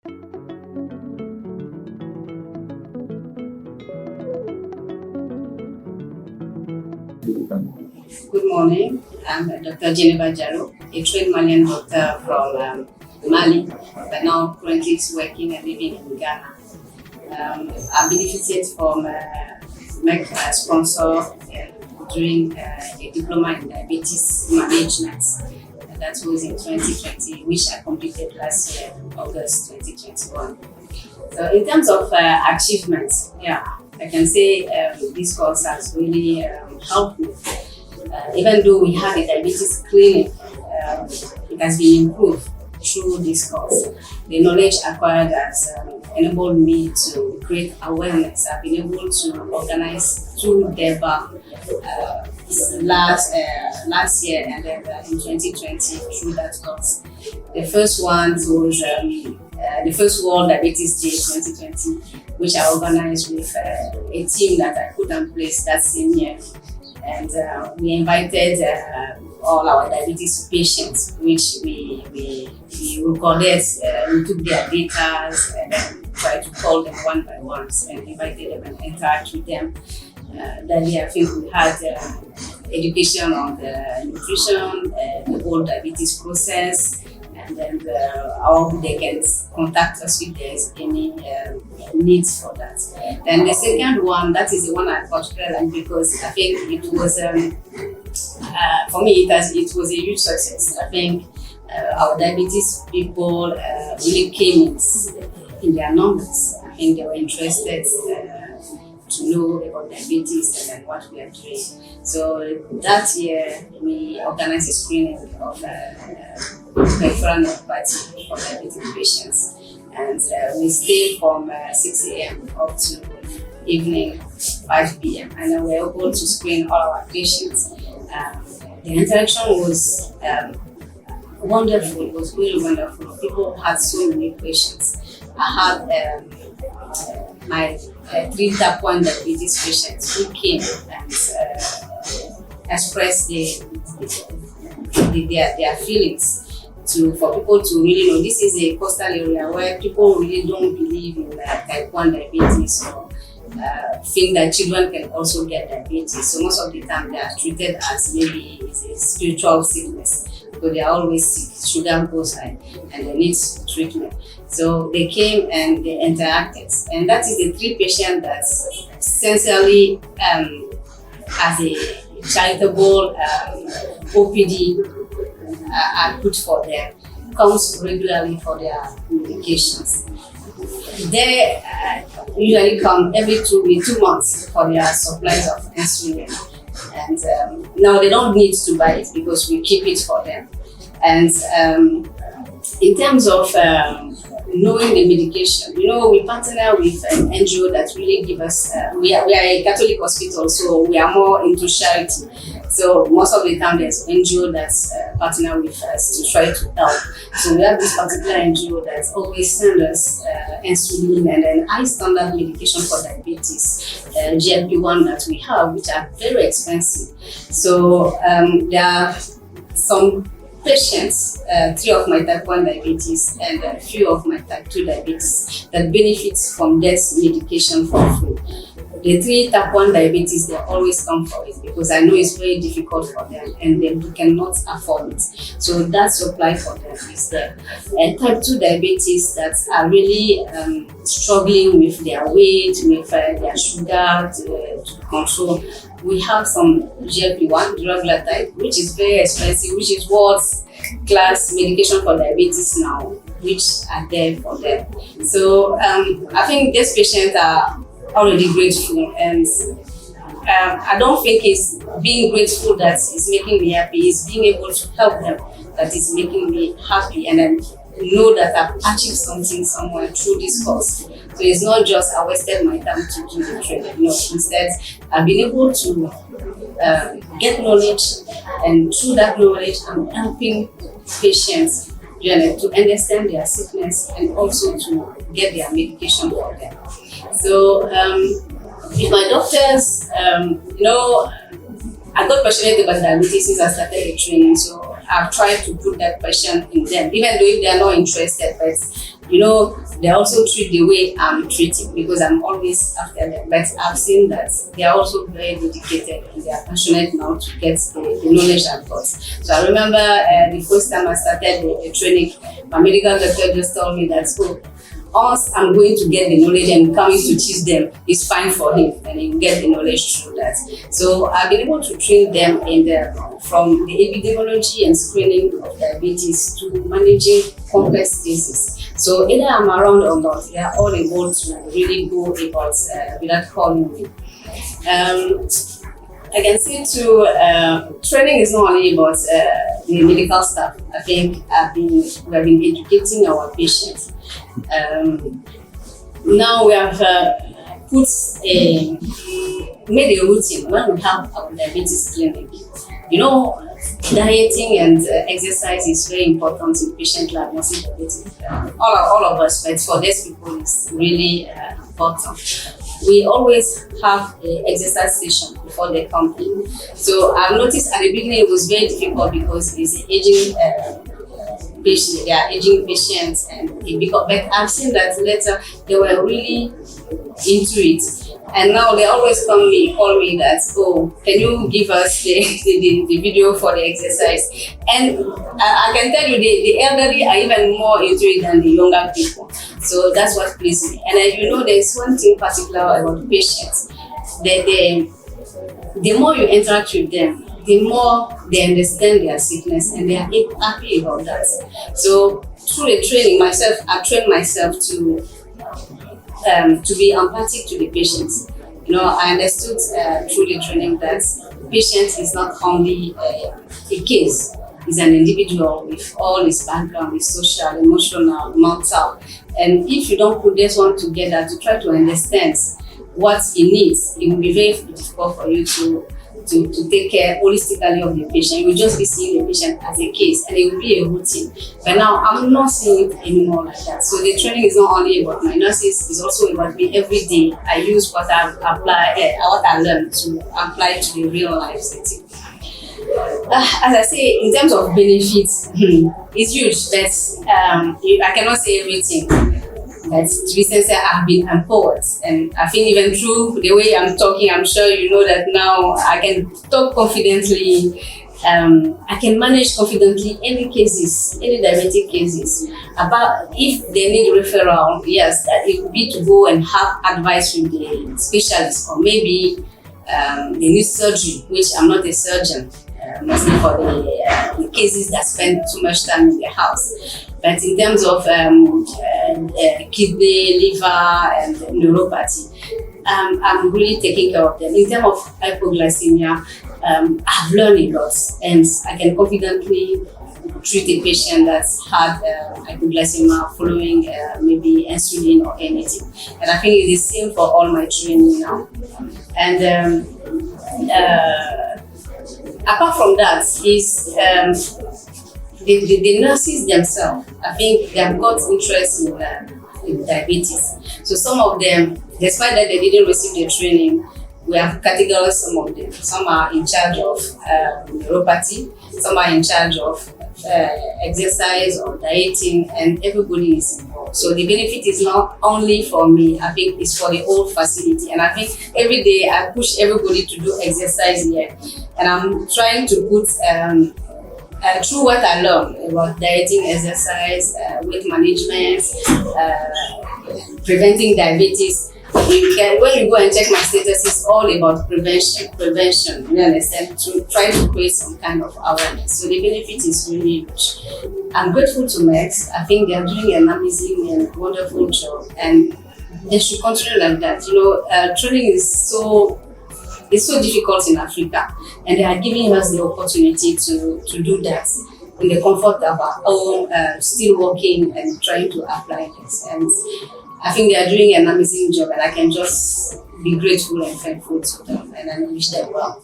Good morning. I'm Dr. Djeneba Diallo, a trained Malian doctor from Mali, but now currently working and living in Ghana. I benefited from Merck sponsor during a diploma in diabetes management. That was in 2020, which I completed last year, August 2021. So in terms of achievements, I can say this course has really helped me. Even though we had a diabetes clinic, it has been improved through this course. The knowledge acquired has enabled me to create awareness. I've been able to organize two DEBA last year and then in 2020 through that course. The first one was the first World Diabetes Day 2020, which I organized with a team that I put in place that same year. And we invited all our diabetes patients, which we recorded, we took their data and then tried to call them one by one and invited them and interact with them. That year, I think we had education on the nutrition, the whole diabetes process, and then how they can contact us if there is any needs for that. Then the second one, that is the one I particularly like because I think it was, for me, it was a huge success. I think our diabetes people really came in their numbers. I think they were interested to know about diabetes and what we are doing. So that year, we organized a screening of peripheral neuropathy for diabetic patients. And we stayed from 6 a.m. up to evening 5 p.m. And then we were able to screen all our patients. The interaction was wonderful. It was really wonderful. People had so many questions. I had my 3 type 1 diabetes patients who came and expressed their feelings for people to really know. This is a coastal area where people really don't believe in type 1 diabetes or think that children can also get diabetes. So most of the time they are treated as maybe it's a spiritual sickness. So they are always sick, sugar goes high, and they need treatment. So they came and they interacted. And that is the 3 patients that essentially as a charitable OPD I put for them, comes regularly for their medications. They usually come every 2 months for their supplies of insulin. And now they don't need to buy it because we keep it for them. And in terms of knowing the medication, we partner with an NGO that really give us, we are a Catholic hospital, so we are more into charity. So most of the time there's NGO that's partner with us to try to help. So we have this particular NGO that always sends us insulin and then high standard medication for diabetes, GLP-1 that we have, which are very expensive. So there are some patients, 3 of my type 1 diabetes and a few of my type 2 diabetes that benefits from this medication for free. The 3 type 1 diabetes, they always come for it because I know it's very difficult for them and they cannot afford it. So that supply for them is there. And type 2 diabetes that are really struggling with their weight, with their sugar to control. We have some GLP-1, duraglutide, which is very expensive, which is world's class medication for diabetes now, which are there for them. So I think these patients are already grateful, and I don't think it's being grateful that is making me happy. It's being able to help them that is making me happy, and then know that I've achieved something somewhere through this course. So it's not just I wasted my time to do the training. No, instead I've been able to get knowledge, and through that knowledge I'm helping patients to understand their sickness and also to get their medication for them. So with my doctors, I got passionate about diabetes since I started the training, so I've tried to put that passion in them, even though if they are not interested. But they also treat the way I'm treating because I'm always after them. But I've seen that they are also very dedicated and they are passionate now to get the knowledge I've got. So I remember the first time I started the training, my medical doctor just told me that, once I'm going to get the knowledge and coming to teach them is fine for him, and he will get the knowledge through that. So I've been able to train them from the epidemiology and screening of diabetes to managing complex diseases. So either I'm around or not, they are all able to really go about without calling me. I can say too, training is not only about the medical staff. I think we have been educating our patients. Now we have made a routine when we have our diabetes clinic. Dieting and exercise is very important in patient diagnosis diabetes. All of us, but for these people, it's really important. We always have an exercise session before they come in. So I've noticed at the beginning it was very difficult because it's an aging patient, they are aging patients, but I've seen that later they were really into it. And now they always call me that, can you give us the video for the exercise? And I can tell you the elderly are even more into it than the younger people. So that's what pleases me. And there's one thing particular about patients. The more you interact with them, the more they understand their sickness and they are happy about that. So through the training, I've trained myself to be empathic to the patients. I understood through the training that patient is not only a case, is an individual with all his background, his social, emotional, mental. And if you don't put this one together to try to understand what he needs, it will be very difficult for you to take care holistically of the patient. You will just be seeing the patient as a case and it will be a routine. But now I'm not seeing it anymore like that. So the training is not only about my nurses, it's also about me every day. I use what I learned to apply to the real life setting. As I say, in terms of benefits, it's huge. But I cannot say everything. But to be sincere, I've been empowered, and I think even through the way I'm talking, I'm sure you know that now I can talk confidently. I can manage confidently any diabetic cases. About if they need referral, yes, that it would be to go and have advice with the specialist, or maybe they need surgery, which I'm not a surgeon. Mostly for the cases that spend too much time in the house. But in terms of kidney, liver, and neuropathy, I'm really taking care of them. In terms of hypoglycemia, I've learned a lot, and I can confidently treat a patient that's had hypoglycemia following maybe insulin or anything. And I think it's the same for all my training now. And apart from that, is the nurses themselves. I think they have got interest in diabetes. So some of them, despite that they didn't receive the training, we have categorized some of them. Some are in charge of neuropathy, some are in charge of exercise or dieting, and everybody is involved. So the benefit is not only for me, I think it's for the whole facility. And I think every day I push everybody to do exercise here. And I'm trying to put through what I learned about dieting, exercise, weight management, preventing diabetes. When you go and check my status, it's all about prevention, you understand, to try to create some kind of awareness. So the benefit is really huge. I'm grateful to Merck. I think they're doing an amazing and wonderful job, and they should continue like that. Training is so difficult in Africa, and they are giving us the opportunity to do that in the comfort of our home, still working and trying to apply this. And I think they are doing an amazing job, and I can just be grateful and thankful to them, and I wish them well.